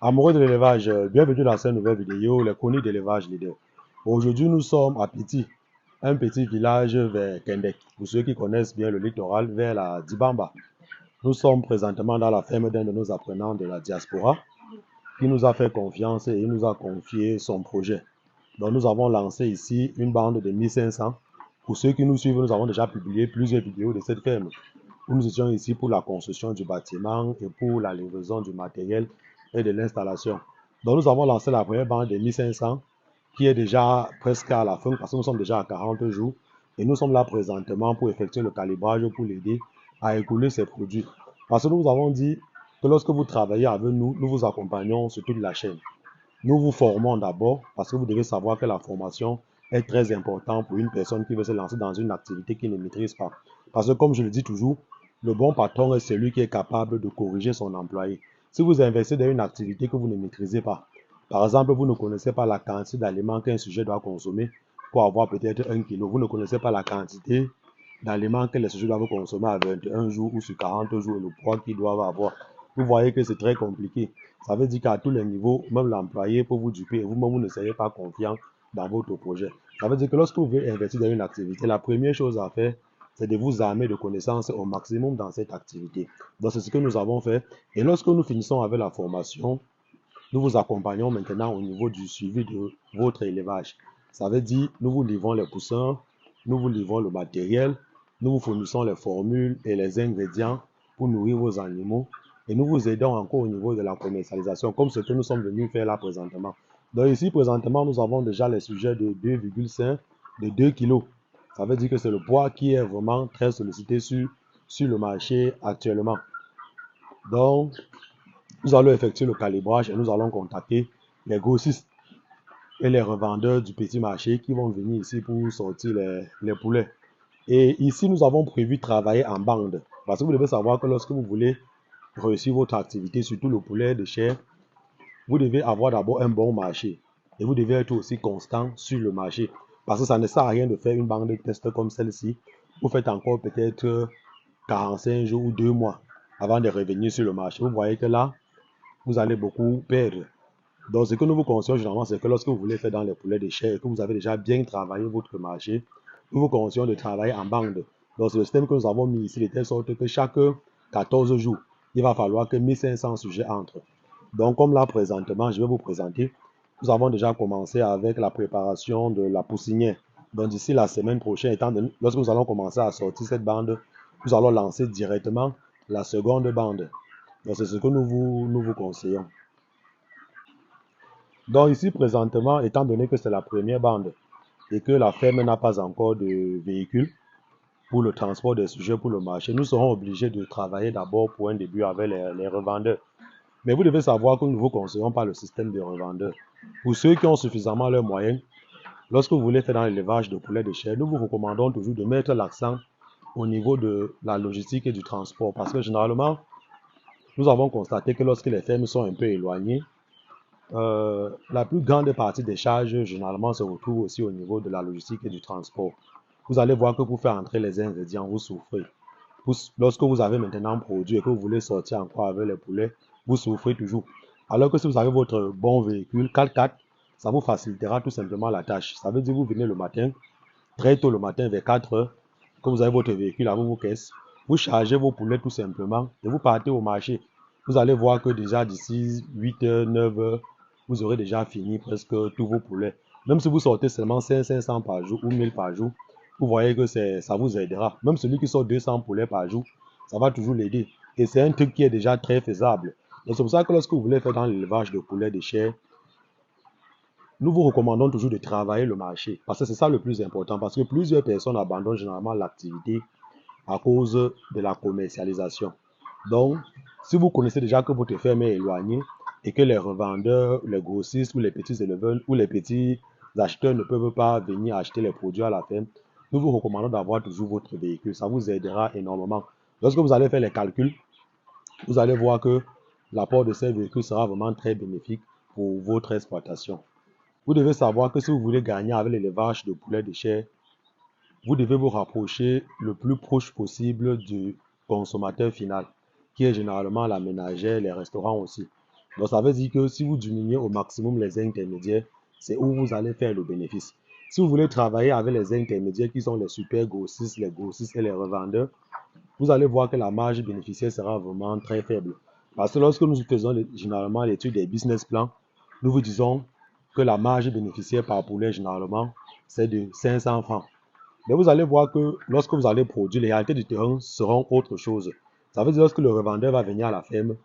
Amoureux de l'élevage, bienvenue dans cette nouvelle vidéo, les chroniques d'élevage leader. Aujourd'hui, nous sommes à Petit, un petit village vers Kendek. Pour ceux qui connaissent bien le littoral, vers la Dibamba. Nous sommes présentement dans la ferme d'un de nos apprenants de la diaspora qui nous a fait confiance et il nous a confié son projet. Donc, nous avons lancé ici une bande de 1500. Pour ceux qui nous suivent, nous avons déjà publié plusieurs vidéos de cette ferme où nous étions ici pour la construction du bâtiment et pour la livraison du matériel et de l'installation. Donc, nous avons lancé la première bande de 1500 qui est déjà presque à la fin parce que nous sommes déjà à 40 jours et nous sommes là présentement pour effectuer le calibrage pour l'aider à écouler ses produits. Parce que nous vous avons dit que lorsque vous travaillez avec nous, nous vous accompagnons sur toute la chaîne. Nous vous formons d'abord parce que vous devez savoir que la formation est très importante pour une personne qui veut se lancer dans une activité qu'il ne maîtrise pas. Parce que comme je le dis toujours, le bon patron est celui qui est capable de corriger son employé. Si vous investissez dans une activité que vous ne maîtrisez pas, par exemple, vous ne connaissez pas la quantité d'aliments qu'un sujet doit consommer pour avoir peut-être 1 kilo, vous ne connaissez pas la quantité d'aliments que les sujets doivent consommer à 21 jours ou sur 40 jours et le poids qu'ils doivent avoir. Vous voyez que c'est très compliqué. Ça veut dire qu'à tous les niveaux, même l'employé peut vous duper et vous-même, vous ne serez pas confiant dans votre projet. Ça veut dire que lorsque vous voulez investir dans une activité, la première chose à faire, c'est de vous armer de connaissances au maximum dans cette activité. Donc, c'est ce que nous avons fait. Et lorsque nous finissons avec la formation, nous vous accompagnons maintenant au niveau du suivi de votre élevage. Ça veut dire, nous vous livrons les poussins, nous vous livrons le matériel, nous vous fournissons les formules et les ingrédients pour nourrir vos animaux et nous vous aidons encore au niveau de la commercialisation, comme ce que nous sommes venus faire là présentement. Donc ici, présentement, nous avons déjà les sujets de 2,5, de 2 kg. Ça veut dire que c'est le poids qui est vraiment très sollicité sur le marché actuellement. Donc, nous allons effectuer le calibrage et nous allons contacter les grossistes et les revendeurs du petit marché qui vont venir ici pour sortir les poulets. Et ici, nous avons prévu travailler en bande. Parce que vous devez savoir que lorsque vous voulez réussir votre activité, surtout le poulet de chair, vous devez avoir d'abord un bon marché. Et vous devez être aussi constant sur le marché. Parce que ça ne sert à rien de faire une bande de test comme celle-ci. Vous faites encore peut-être 45 jours ou 2 mois avant de revenir sur le marché. Vous voyez que là, vous allez beaucoup perdre. Donc, ce que nous vous conseillons généralement, c'est que lorsque vous voulez faire dans les poulets de chair et que vous avez déjà bien travaillé votre marché, nous vous conseillons de travailler en bande. Donc, c'est le système que nous avons mis ici de telle sorte que chaque 14 jours, il va falloir que 1500 sujets entrent. Donc, comme là présentement, je vais vous présenter, nous avons déjà commencé avec la préparation de la poussinière. Donc, d'ici la semaine prochaine, lorsque nous allons commencer à sortir cette bande, nous allons lancer directement la seconde bande. Donc, c'est ce que nous vous conseillons. Donc ici présentement, étant donné que c'est la première bande et que la ferme n'a pas encore de véhicule pour le transport des sujets pour le marché, nous serons obligés de travailler d'abord pour un début avec les revendeurs. Mais vous devez savoir que nous ne vous conseillons pas le système de revendeurs. Pour ceux qui ont suffisamment leurs moyens, lorsque vous voulez faire dans l'élevage de poulets de chair, nous vous recommandons toujours de mettre l'accent au niveau de la logistique et du transport. Parce que généralement, nous avons constaté que lorsque les fermes sont un peu éloignées, la plus grande partie des charges, généralement, se retrouve aussi au niveau de la logistique et du transport. Vous allez voir que pour faire entrer les ingrédients, vous souffrez. Lorsque vous avez maintenant produit et que vous voulez sortir encore avec les poulets, vous souffrez toujours. Alors que si vous avez votre bon véhicule 4x4, ça vous facilitera tout simplement la tâche. Ça veut dire que vous venez le matin, très tôt le matin vers 4 heures, que vous avez votre véhicule avec vos caisses, vous chargez vos poulets tout simplement et vous partez au marché. Vous allez voir que déjà d'ici 8 heures, 9 heures, vous aurez déjà fini presque tous vos poulets. Même si vous sortez seulement 500 par jour ou 1000 par jour, vous voyez que ça vous aidera. Même celui qui sort 200 poulets par jour, ça va toujours l'aider. Et c'est un truc qui est déjà très faisable. Donc c'est pour ça que lorsque vous voulez faire dans l'élevage de poulets de chair, nous vous recommandons toujours de travailler le marché. Parce que c'est ça le plus important. Parce que plusieurs personnes abandonnent généralement l'activité à cause de la commercialisation. Donc, si vous connaissez déjà que votre ferme est éloignée et que les revendeurs, les grossistes ou les petits éleveurs ou les petits acheteurs ne peuvent pas venir acheter les produits à la ferme, nous vous recommandons d'avoir toujours votre véhicule. Ça vous aidera énormément. Lorsque vous allez faire les calculs, vous allez voir que l'apport de ces véhicules sera vraiment très bénéfique pour votre exploitation. Vous devez savoir que si vous voulez gagner avec l'élevage de poulets de chair, vous devez vous rapprocher le plus proche possible du consommateur final, qui est généralement la ménagère, les restaurants aussi. Donc ça veut dire que si vous diminuez au maximum les intermédiaires, c'est où vous allez faire le bénéfice. Si vous voulez travailler avec les intermédiaires qui sont les super grossistes et les revendeurs, vous allez voir que la marge bénéficiaire sera vraiment très faible. Parce que lorsque nous faisons généralement l'étude des business plans, nous vous disons que la marge bénéficiaire par poulet, généralement, c'est de 500 francs. Mais vous allez voir que lorsque vous allez produire, les réalités du terrain seront autre chose. Ça veut dire que lorsque le revendeur va venir à la ferme,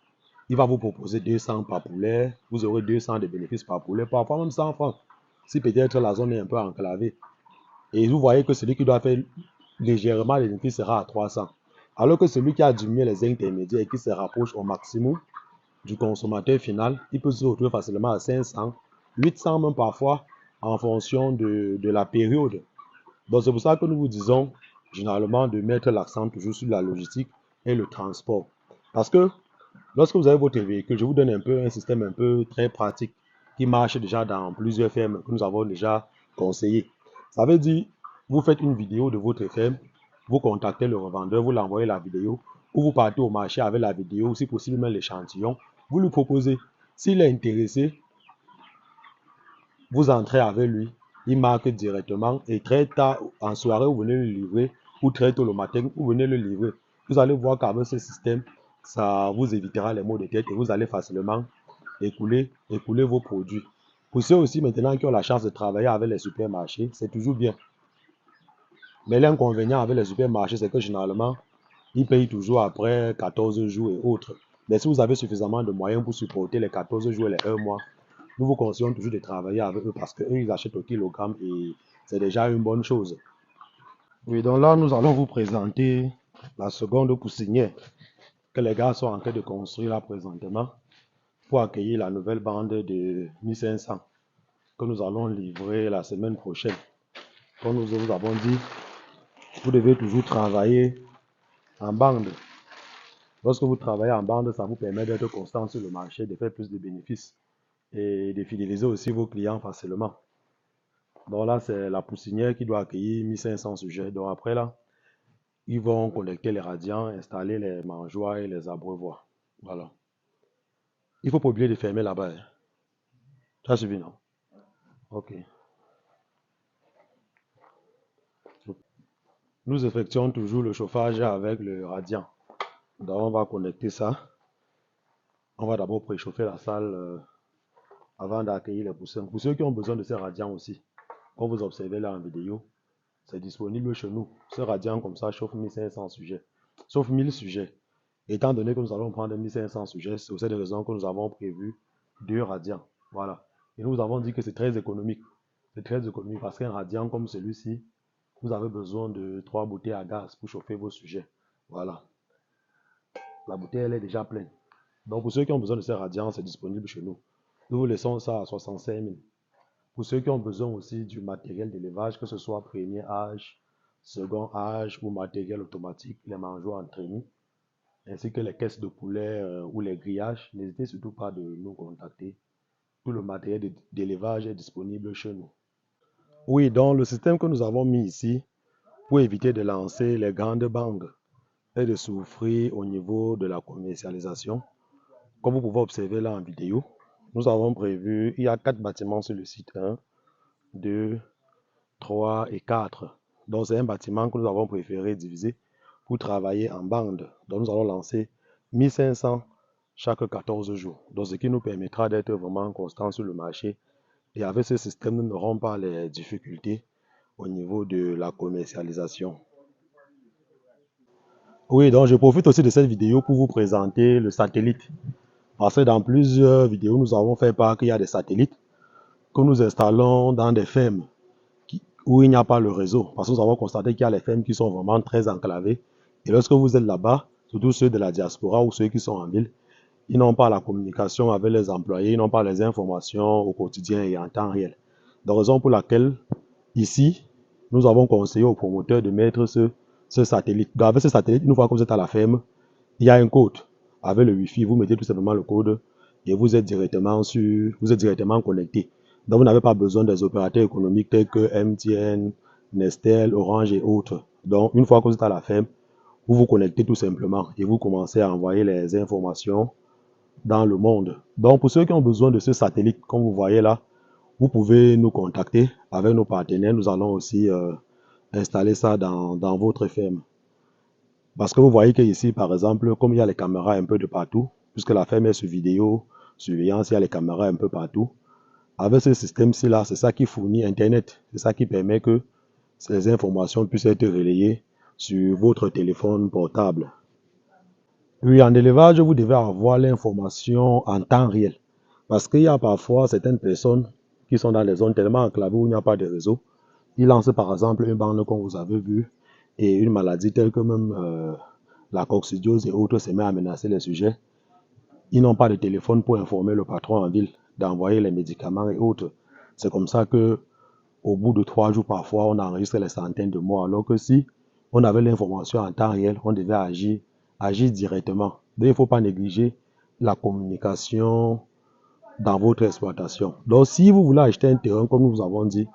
il va vous proposer 200 par poulet, vous aurez 200 de bénéfices par poulet, parfois même 100 francs, si peut-être la zone est un peu enclavée. Et vous voyez que celui qui doit faire légèrement les bénéfices sera à 300. Alors que celui qui a diminué les intermédiaires et qui se rapproche au maximum du consommateur final, il peut se retrouver facilement à 500, 800 même parfois, en fonction de la période. Donc c'est pour ça que nous vous disons généralement de mettre l'accent toujours sur la logistique et le transport. Parce que lorsque vous avez votre véhicule, je vous donne un système un peu très pratique qui marche déjà dans plusieurs fermes que nous avons déjà conseillé. Ça veut dire, vous faites une vidéo de votre ferme, vous contactez le revendeur, vous l'envoyez la vidéo, ou vous partez au marché avec la vidéo, si possible même l'échantillon, vous lui proposez. S'il est intéressé, vous entrez avec lui, il marque directement et très tard en soirée, vous venez le livrer ou très tôt le matin, vous venez le livrer. Vous allez voir qu'avec ce système, ça vous évitera les maux de tête et vous allez facilement écouler vos produits. Pour ceux aussi maintenant qui ont la chance de travailler avec les supermarchés, c'est toujours bien. Mais l'inconvénient avec les supermarchés, c'est que généralement, ils payent toujours après 14 jours et autres. Mais si vous avez suffisamment de moyens pour supporter les 14 jours et les 1 mois, nous vous conseillons toujours de travailler avec eux parce qu'eux, ils achètent au kilogramme et c'est déjà une bonne chose. Oui, donc là, nous allons vous présenter la seconde poussinière que les gars sont en train de construire là présentement pour accueillir la nouvelle bande de 1500 que nous allons livrer la semaine prochaine. Comme nous vous avons dit, vous devez toujours travailler en bande. Lorsque vous travaillez en bande, ça vous permet d'être constant sur le marché, de faire plus de bénéfices et de fidéliser aussi vos clients facilement. Donc là, c'est la poussinière qui doit accueillir 1500 sujets. Donc après là, ils vont connecter les radiants, installer les mangeoires et les abreuvoirs. Voilà. Il ne faut pas oublier de fermer là-bas. Tu as suivi, non? Ok. Nous effectuons toujours le chauffage avec le radiant. Donc on va connecter ça. On va d'abord préchauffer la salle avant d'accueillir les poussins. Pour ceux qui ont besoin de ces radiants aussi, comme vous observez là en vidéo, c'est disponible chez nous. Ce radiant comme ça chauffe 1500 sujets, sauf 1000 sujets. Étant donné que nous allons prendre 1500 sujets, c'est aussi des raisons que nous avons prévu 2 radiants. Voilà. Et nous avons dit que c'est très économique. C'est très économique parce qu'un radiant comme celui-ci, vous avez besoin de 3 bouteilles à gaz pour chauffer vos sujets. Voilà. La bouteille, elle est déjà pleine. Donc pour ceux qui ont besoin de ces radiants, c'est disponible chez nous. Nous vous laissons ça à 65 000. Pour ceux qui ont besoin aussi du matériel d'élevage, que ce soit premier âge, second âge ou matériel automatique, les mangeoires entraînés, ainsi que les caisses de poulet ou les grillages, n'hésitez surtout pas de nous contacter. Tout le matériel d'élevage est disponible chez nous. Oui, donc le système que nous avons mis ici, pour éviter de lancer les grandes banques et de souffrir au niveau de la commercialisation, comme vous pouvez observer là en vidéo, nous avons prévu, il y a 4 bâtiments sur le site, 1, 2, 3 et 4. Donc c'est un bâtiment que nous avons préféré diviser pour travailler en bande. Donc nous allons lancer 1500 chaque 14 jours. Donc ce qui nous permettra d'être vraiment constant sur le marché. Et avec ce système, nous n'aurons pas les difficultés au niveau de la commercialisation. Oui, donc je profite aussi de cette vidéo pour vous présenter le satellite. Parce que dans plusieurs vidéos, nous avons fait part qu'il y a des satellites que nous installons dans des fermes où il n'y a pas le réseau. Parce que nous avons constaté qu'il y a les fermes qui sont vraiment très enclavées. Et lorsque vous êtes là-bas, surtout ceux de la diaspora ou ceux qui sont en ville, ils n'ont pas la communication avec les employés, ils n'ont pas les informations au quotidien et en temps réel. Donc, raison pour laquelle, ici, nous avons conseillé aux promoteurs de mettre ce satellite. Donc, avec ce satellite, une fois que vous êtes à la ferme, il y a un code. Avec le Wi-Fi, vous mettez tout simplement le code et vous êtes directement connecté. Donc, vous n'avez pas besoin des opérateurs économiques tels que MTN, Nestel, Orange et autres. Donc, une fois que vous êtes à la ferme, vous vous connectez tout simplement et vous commencez à envoyer les informations dans le monde. Donc, pour ceux qui ont besoin de ce satellite, comme vous voyez là, vous pouvez nous contacter avec nos partenaires. Nous allons aussi installer ça dans votre ferme. Parce que vous voyez qu'ici, par exemple, comme il y a les caméras un peu de partout, puisque la ferme est sur vidéo, surveillance, il y a les caméras un peu partout. Avec ce système-ci là, c'est ça qui fournit Internet. C'est ça qui permet que ces informations puissent être relayées sur votre téléphone portable. Oui, en élevage, vous devez avoir l'information en temps réel. Parce qu'il y a parfois certaines personnes qui sont dans les zones tellement enclavées où il n'y a pas de réseau. Ils lancent par exemple une bande comme vous avez vu et une maladie telle que même la coccidiose et autres se met à menacer les sujets. Ils n'ont pas de téléphone pour informer le patron en ville d'envoyer les médicaments et autres. C'est comme ça que au bout de 3 jours, parfois, on enregistre les centaines de morts. Alors que si on avait l'information en temps réel, on devait agir directement. Donc, il ne faut pas négliger la communication dans votre exploitation. Donc, si vous voulez acheter un terrain, comme nous vous avons dit,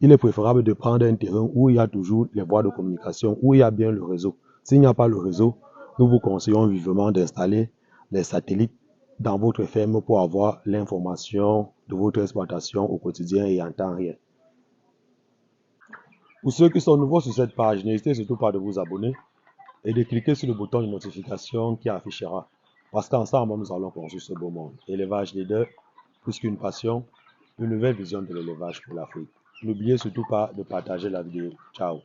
il est préférable de prendre un terrain où il y a toujours les voies de communication, où il y a bien le réseau. S'il n'y a pas le réseau, nous vous conseillons vivement d'installer les satellites dans votre ferme pour avoir l'information de votre exploitation au quotidien et en temps réel. Pour ceux qui sont nouveaux sur cette page, n'hésitez surtout pas de vous abonner et de cliquer sur le bouton de notification qui affichera. Parce qu'ensemble, nous allons construire ce beau monde. Élevage leader, plus qu'une passion, une nouvelle vision de l'élevage pour l'Afrique. N'oubliez surtout pas de partager la vidéo. Ciao.